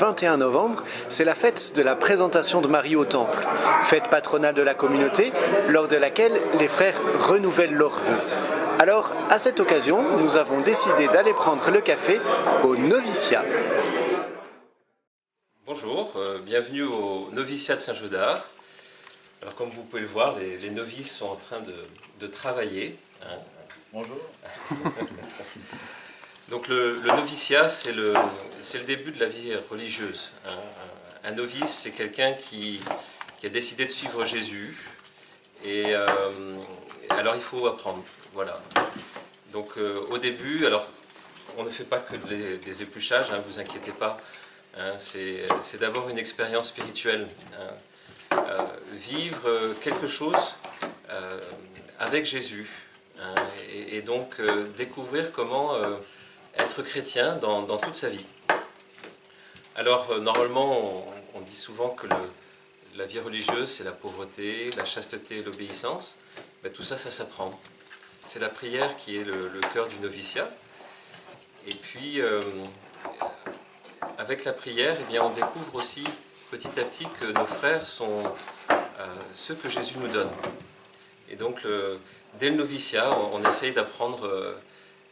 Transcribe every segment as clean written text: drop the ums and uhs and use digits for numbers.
21 novembre, c'est la fête de la présentation de Marie au Temple, fête patronale de la communauté, lors de laquelle les frères renouvellent leurs vœux. Alors, à cette occasion, nous avons décidé d'aller prendre le café au noviciat. Bonjour, bienvenue au noviciat de Saint-Jeudard. Alors comme vous pouvez le voir, les novices sont en train de travailler. Hein. Bonjour. Donc le noviciat, c'est le début de la vie religieuse. Hein. Un novice, c'est quelqu'un qui a décidé de suivre Jésus. Et alors il faut apprendre. Voilà. Donc au début, alors on ne fait pas que des épluchages, hein, vous inquiétez pas. Hein, c'est d'abord une expérience spirituelle. Hein. Vivre quelque chose avec Jésus. Hein, et donc découvrir comment être chrétien dans toute sa vie. Alors normalement, on dit souvent que la vie religieuse, c'est la pauvreté, la chasteté et l'obéissance. Ben, tout ça, ça s'apprend. C'est la prière qui est le cœur du noviciat. Et puis, avec la prière, eh bien, on découvre aussi petit à petit que nos frères sont ceux que Jésus nous donne. Et donc, dès le noviciat, on essaye d'apprendre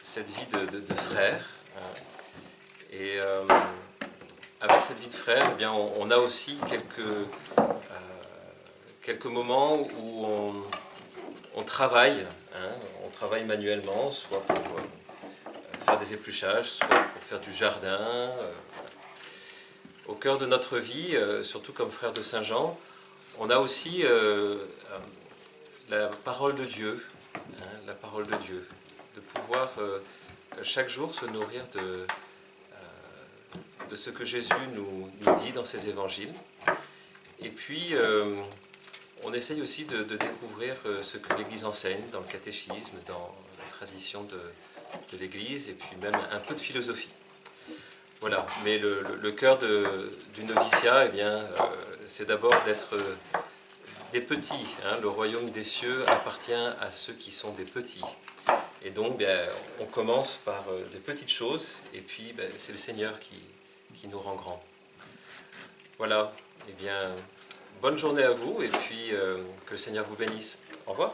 cette vie de frère. Et avec cette vie de frère, eh bien, on a aussi quelques moments où on travaille. Hein, on travaille manuellement, soit pour faire des épluchages, soit pour faire du jardin. Au cœur de notre vie, surtout comme frère de Saint Jean, on a aussi la parole de Dieu, hein, la parole de Dieu, de pouvoir chaque jour se nourrir de ce que Jésus nous dit dans ses évangiles. Et puis, on essaye aussi de découvrir ce que l'Église enseigne dans le catéchisme, dans la tradition de l'Église, et puis même un peu de philosophie. Voilà, mais le cœur du noviciat, eh bien, c'est d'abord d'être des petits. Hein. Le royaume des cieux appartient à ceux qui sont des petits. Et donc, bien, on commence par des petites choses, et puis ben, c'est le Seigneur qui nous rend grands. Voilà, eh bien, bonne journée à vous, et puis que le Seigneur vous bénisse. Au revoir.